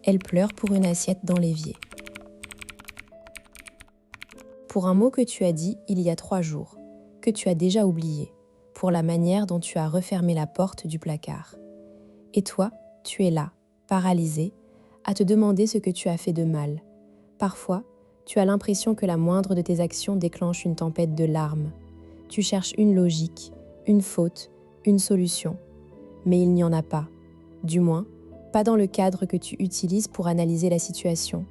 Elle pleure pour une assiette dans l'évier. Pour un mot que tu as dit il y a 3 jours, que tu as déjà oublié, pour la manière dont tu as refermé la porte du placard. Et toi, tu es là, paralysé, à te demander ce que tu as fait de mal. Parfois, tu as l'impression que la moindre de tes actions déclenche une tempête de larmes. Tu cherches une logique, une faute, une solution. Mais il n'y en a pas. Du moins, pas dans le cadre que tu utilises pour analyser la situation,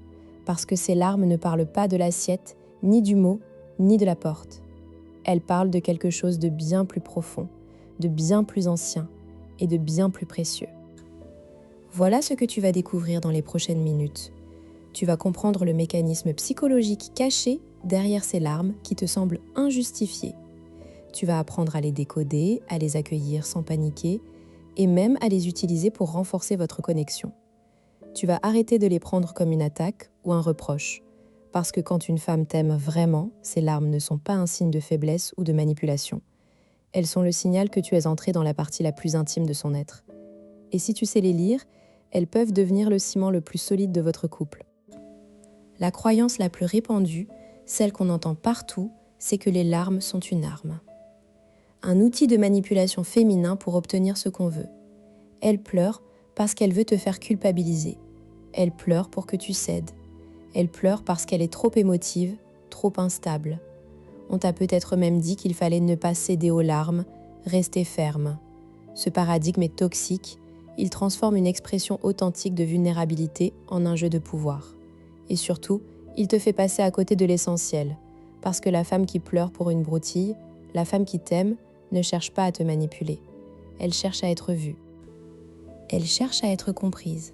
parce que ces larmes ne parlent pas de l'assiette, ni du mot, ni de la porte. Elles parlent de quelque chose de bien plus profond, de bien plus ancien et de bien plus précieux. Voilà ce que tu vas découvrir dans les prochaines minutes. Tu vas comprendre le mécanisme psychologique caché derrière ces larmes qui te semblent injustifiées. Tu vas apprendre à les décoder, à les accueillir sans paniquer et même à les utiliser pour renforcer votre connexion. Tu vas arrêter de les prendre comme une attaque ou un reproche. Parce que quand une femme t'aime vraiment, ces larmes ne sont pas un signe de faiblesse ou de manipulation. Elles sont le signal que tu es entré dans la partie la plus intime de son être. Et si tu sais les lire, elles peuvent devenir le ciment le plus solide de votre couple. La croyance la plus répandue, celle qu'on entend partout, c'est que les larmes sont une arme. Un outil de manipulation féminin pour obtenir ce qu'on veut. Elle pleure parce qu'elle veut te faire culpabiliser. Elle pleure pour que tu cèdes. Elle pleure parce qu'elle est trop émotive, trop instable. On t'a peut-être même dit qu'il fallait ne pas céder aux larmes, rester ferme. Ce paradigme est toxique, il transforme une expression authentique de vulnérabilité en un jeu de pouvoir. Et surtout, il te fait passer à côté de l'essentiel, parce que la femme qui pleure pour une broutille, la femme qui t'aime, ne cherche pas à te manipuler. Elle cherche à être vue. Elle cherche à être comprise.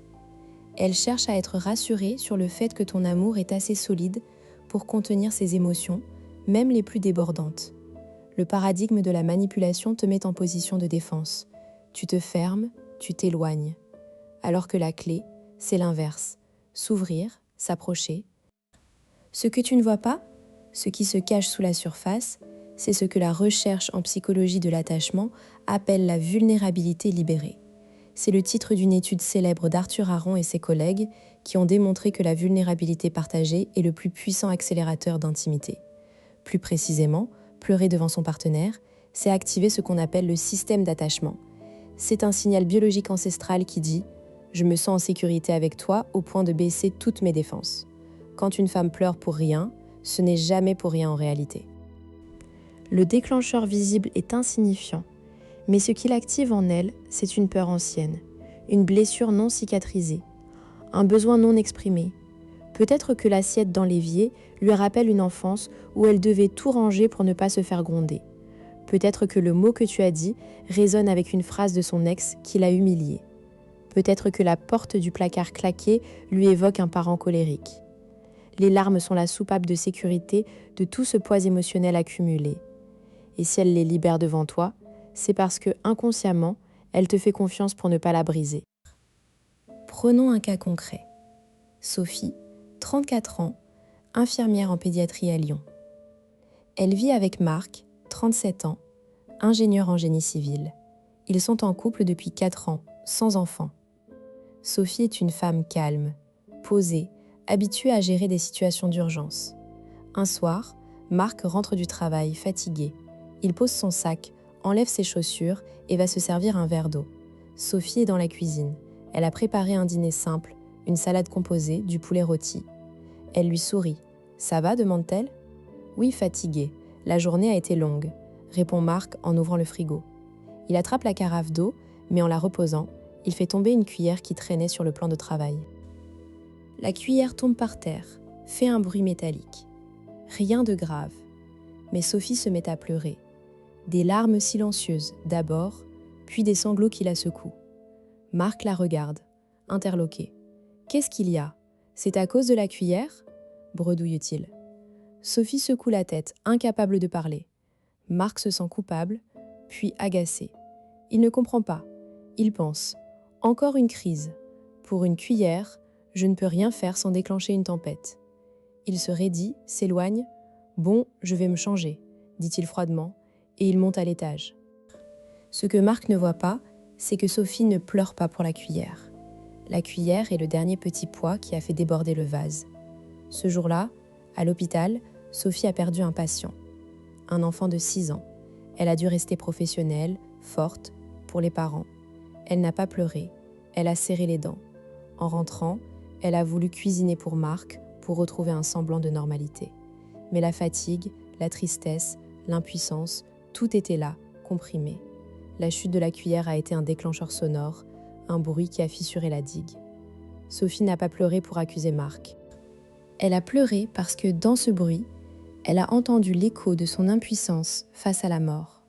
Elle cherche à être rassurée sur le fait que ton amour est assez solide pour contenir ses émotions, même les plus débordantes. Le paradigme de la manipulation te met en position de défense. Tu te fermes, tu t'éloignes. Alors que la clé, c'est l'inverse. S'ouvrir, s'approcher. Ce que tu ne vois pas, ce qui se cache sous la surface, c'est ce que la recherche en psychologie de l'attachement appelle la vulnérabilité libérée. C'est le titre d'une étude célèbre d'Arthur Aron et ses collègues qui ont démontré que la vulnérabilité partagée est le plus puissant accélérateur d'intimité. Plus précisément, pleurer devant son partenaire, c'est activer ce qu'on appelle le système d'attachement. C'est un signal biologique ancestral qui dit « Je me sens en sécurité avec toi au point de baisser toutes mes défenses ». Quand une femme pleure pour rien, ce n'est jamais pour rien en réalité. Le déclencheur visible est insignifiant. Mais ce qui l'active en elle, c'est une peur ancienne, une blessure non cicatrisée, un besoin non exprimé. Peut-être que l'assiette dans l'évier lui rappelle une enfance où elle devait tout ranger pour ne pas se faire gronder. Peut-être que le mot que tu as dit résonne avec une phrase de son ex qui l'a humiliée. Peut-être que la porte du placard claqué lui évoque un parent colérique. Les larmes sont la soupape de sécurité de tout ce poids émotionnel accumulé. Et si elle les libère devant toi, c'est parce que, inconsciemment, elle te fait confiance pour ne pas la briser. Prenons un cas concret. Sophie, 34 ans, infirmière en pédiatrie à Lyon. Elle vit avec Marc, 37 ans, ingénieur en génie civil. Ils sont en couple depuis 4 ans, sans enfant. Sophie est une femme calme, posée, habituée à gérer des situations d'urgence. Un soir, Marc rentre du travail, fatigué. Il pose son sac, enlève ses chaussures et va se servir un verre d'eau. Sophie est dans la cuisine. Elle a préparé un dîner simple, une salade composée, du poulet rôti. Elle lui sourit. « Ça va ?» demande-t-elle. « Oui, fatiguée. La journée a été longue », répond Marc en ouvrant le frigo. Il attrape la carafe d'eau, mais en la reposant, il fait tomber une cuillère qui traînait sur le plan de travail. La cuillère tombe par terre, fait un bruit métallique. Rien de grave. Mais Sophie se met à pleurer. Des larmes silencieuses d'abord, puis des sanglots qui la secouent. Marc la regarde, interloqué. « Qu'est-ce qu'il y a ? C'est à cause de la cuillère ?» bredouille-t-il. Sophie secoue la tête, incapable de parler. Marc se sent coupable, puis agacé. Il ne comprend pas. Il pense « Encore une crise. Pour une cuillère, je ne peux rien faire sans déclencher une tempête. » Il se raidit, s'éloigne. « Bon, je vais me changer », dit-il froidement, et il monte à l'étage. Ce que Marc ne voit pas, c'est que Sophie ne pleure pas pour la cuillère. La cuillère est le dernier petit poids qui a fait déborder le vase. Ce jour-là, à l'hôpital, Sophie a perdu un patient, un enfant de 6 ans. Elle a dû rester professionnelle, forte, pour les parents. Elle n'a pas pleuré, elle a serré les dents. En rentrant, elle a voulu cuisiner pour Marc pour retrouver un semblant de normalité. Mais la fatigue, la tristesse, l'impuissance, tout était là, comprimé. La chute de la cuillère a été un déclencheur sonore, un bruit qui a fissuré la digue. Sophie n'a pas pleuré pour accuser Marc. Elle a pleuré parce que dans ce bruit, elle a entendu l'écho de son impuissance face à la mort.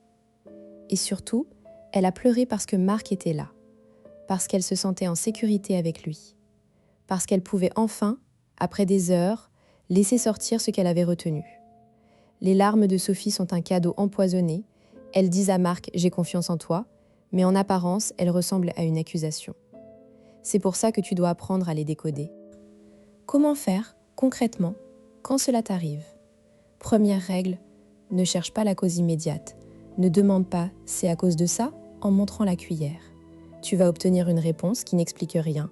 Et surtout, elle a pleuré parce que Marc était là, parce qu'elle se sentait en sécurité avec lui, parce qu'elle pouvait enfin, après des heures, laisser sortir ce qu'elle avait retenu. Les larmes de Sophie sont un cadeau empoisonné. Elles disent à Marc « j'ai confiance en toi », mais en apparence, elles ressemblent à une accusation. C'est pour ça que tu dois apprendre à les décoder. Comment faire, concrètement, quand cela t'arrive ? Première règle, ne cherche pas la cause immédiate. Ne demande pas « c'est à cause de ça ?» en montrant la cuillère. Tu vas obtenir une réponse qui n'explique rien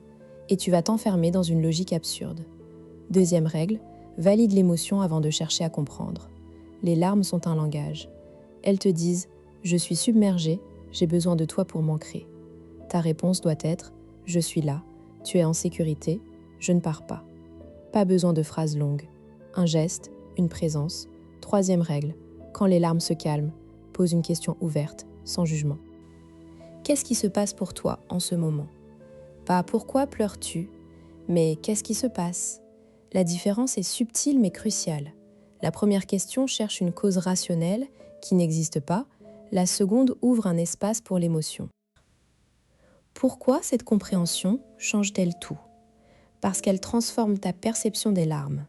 et tu vas t'enfermer dans une logique absurde. Deuxième règle, valide l'émotion avant de chercher à comprendre. Les larmes sont un langage. Elles te disent « je suis submergée, j'ai besoin de toi pour m'ancrer ». Ta réponse doit être « je suis là, tu es en sécurité, je ne pars pas ». Pas besoin de phrases longues. Un geste, une présence. Troisième règle, quand les larmes se calment, pose une question ouverte, sans jugement. Qu'est-ce qui se passe pour toi en ce moment ? Pas pourquoi pleures-tu, mais qu'est-ce qui se passe ? La différence est subtile mais cruciale. La première question cherche une cause rationnelle qui n'existe pas, la seconde ouvre un espace pour l'émotion. Pourquoi cette compréhension change-t-elle tout ? Parce qu'elle transforme ta perception des larmes.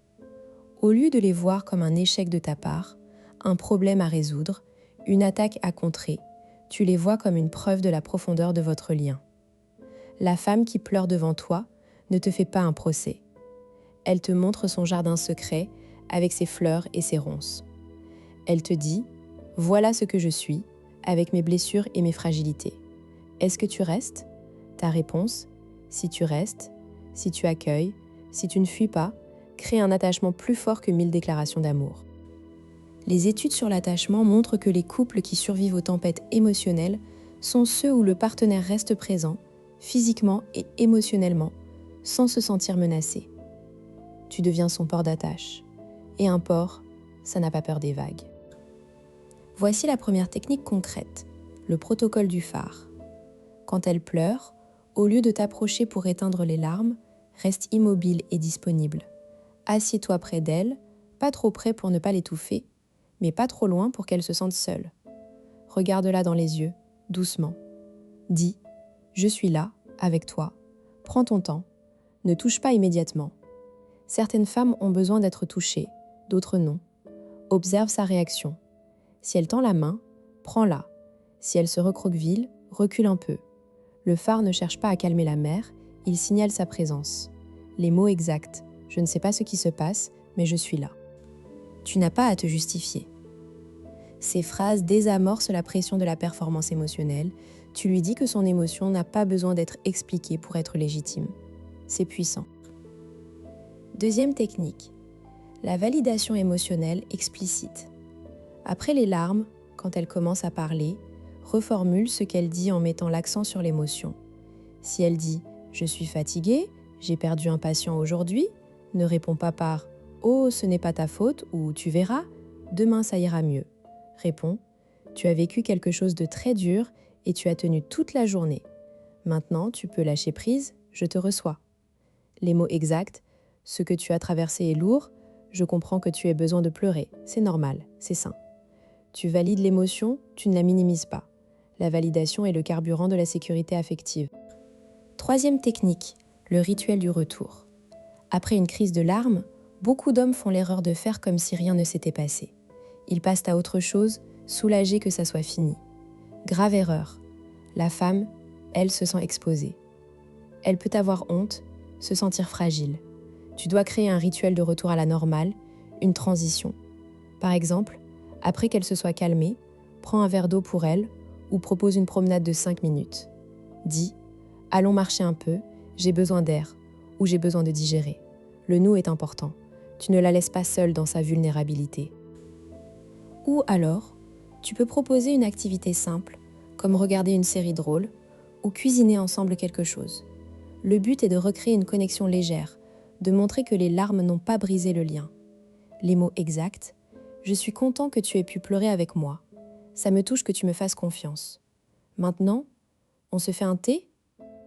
Au lieu de les voir comme un échec de ta part, un problème à résoudre, une attaque à contrer, tu les vois comme une preuve de la profondeur de votre lien. La femme qui pleure devant toi ne te fait pas un procès. Elle te montre son jardin secret avec ses fleurs et ses ronces. Elle te dit « Voilà ce que je suis, avec mes blessures et mes fragilités. Est-ce que tu restes ?» Ta réponse, si tu restes, si tu accueilles, si tu ne fuis pas, crée un attachement plus fort que 1000 déclarations d'amour. Les études sur l'attachement montrent que les couples qui survivent aux tempêtes émotionnelles sont ceux où le partenaire reste présent, physiquement et émotionnellement, sans se sentir menacé. Tu deviens son port d'attache. Et un port, ça n'a pas peur des vagues. Voici la première technique concrète, le protocole du phare. Quand elle pleure, au lieu de t'approcher pour éteindre les larmes, reste immobile et disponible. Assieds-toi près d'elle, pas trop près pour ne pas l'étouffer, mais pas trop loin pour qu'elle se sente seule. Regarde-la dans les yeux, doucement. Dis « Je suis là, avec toi. Prends ton temps. Ne touche pas immédiatement. » Certaines femmes ont besoin d'être touchées, d'autres non. Observe sa réaction. Si elle tend la main, prends-la. Si elle se recroqueville, recule un peu. Le phare ne cherche pas à calmer la mer, il signale sa présence. Les mots exacts. Je ne sais pas ce qui se passe, mais je suis là. Tu n'as pas à te justifier. Ces phrases désamorcent la pression de la performance émotionnelle. Tu lui dis que son émotion n'a pas besoin d'être expliquée pour être légitime. C'est puissant. Deuxième technique, la validation émotionnelle explicite. Après les larmes, quand elle commence à parler, reformule ce qu'elle dit en mettant l'accent sur l'émotion. Si elle dit « je suis fatiguée, j'ai perdu un patient aujourd'hui », ne réponds pas par « oh, ce n'est pas ta faute » ou « tu verras, demain ça ira mieux ». Réponds « tu as vécu quelque chose de très dur et tu as tenu toute la journée. Maintenant, tu peux lâcher prise, je te reçois. » Les mots exacts, ce que tu as traversé est lourd, je comprends que tu aies besoin de pleurer, c'est normal, c'est sain. Tu valides l'émotion, tu ne la minimises pas. La validation est le carburant de la sécurité affective. Troisième technique, le rituel du retour. Après une crise de larmes, beaucoup d'hommes font l'erreur de faire comme si rien ne s'était passé. Ils passent à autre chose, soulagés que ça soit fini. Grave erreur. La femme, elle se sent exposée. Elle peut avoir honte, se sentir fragile. Tu dois créer un rituel de retour à la normale, une transition. Par exemple, après qu'elle se soit calmée, prends un verre d'eau pour elle ou propose une promenade de 5 minutes. Dis « allons marcher un peu, j'ai besoin d'air ou j'ai besoin de digérer. Le nous est important. Tu ne la laisses pas seule dans sa vulnérabilité. Ou alors, tu peux proposer une activité simple, comme regarder une série drôle ou cuisiner ensemble quelque chose. Le but est de recréer une connexion légère, de montrer que les larmes n'ont pas brisé le lien. Les mots exacts, je suis content que tu aies pu pleurer avec moi. Ça me touche que tu me fasses confiance. Maintenant, on se fait un thé ?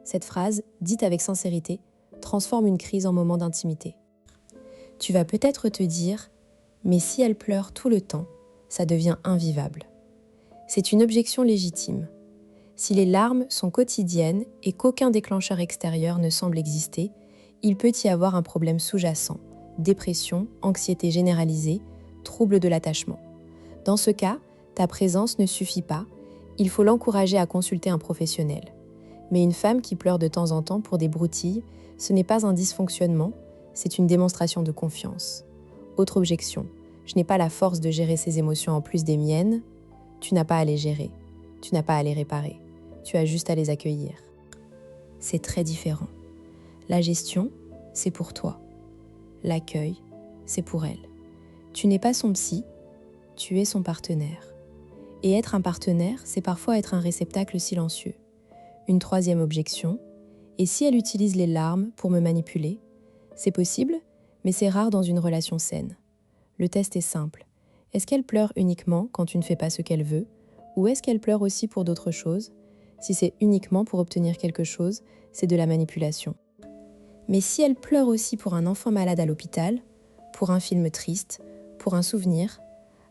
Cette phrase, dite avec sincérité, transforme une crise en moment d'intimité. Tu vas peut-être te dire, mais si elle pleure tout le temps, ça devient invivable. C'est une objection légitime. Si les larmes sont quotidiennes et qu'aucun déclencheur extérieur ne semble exister, il peut y avoir un problème sous-jacent, dépression, anxiété généralisée, trouble de l'attachement. Dans ce cas, ta présence ne suffit pas, il faut l'encourager à consulter un professionnel. Mais une femme qui pleure de temps en temps pour des broutilles, ce n'est pas un dysfonctionnement, c'est une démonstration de confiance. Autre objection, je n'ai pas la force de gérer ces émotions en plus des miennes. Tu n'as pas à les gérer, tu n'as pas à les réparer, tu as juste à les accueillir. C'est très différent. La gestion, c'est pour toi. L'accueil, c'est pour elle. Tu n'es pas son psy, tu es son partenaire. Et être un partenaire, c'est parfois être un réceptacle silencieux. Une troisième objection, et si elle utilise les larmes pour me manipuler ? C'est possible, mais c'est rare dans une relation saine. Le test est simple. Est-ce qu'elle pleure uniquement quand tu ne fais pas ce qu'elle veut, ou est-ce qu'elle pleure aussi pour d'autres choses ? Si c'est uniquement pour obtenir quelque chose, c'est de la manipulation. Mais si elle pleure aussi pour un enfant malade à l'hôpital, pour un film triste, pour un souvenir,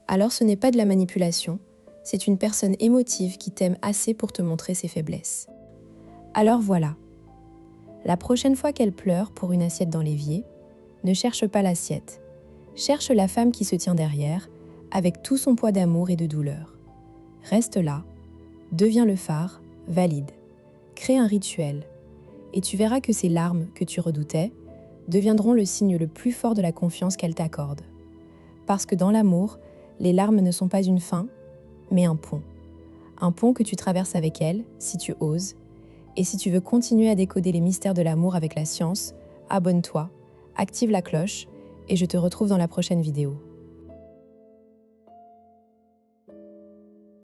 alors ce n'est pas de la manipulation, c'est une personne émotive qui t'aime assez pour te montrer ses faiblesses. Alors voilà. La prochaine fois qu'elle pleure pour une assiette dans l'évier, ne cherche pas l'assiette. Cherche la femme qui se tient derrière, avec tout son poids d'amour et de douleur. Reste là, deviens le phare, valide. Crée un rituel. Et tu verras que ces larmes que tu redoutais deviendront le signe le plus fort de la confiance qu'elle t'accorde. Parce que dans l'amour, les larmes ne sont pas une fin, mais un pont. Un pont que tu traverses avec elle, si tu oses. Et si tu veux continuer à décoder les mystères de l'amour avec la science, abonne-toi, active la cloche et je te retrouve dans la prochaine vidéo.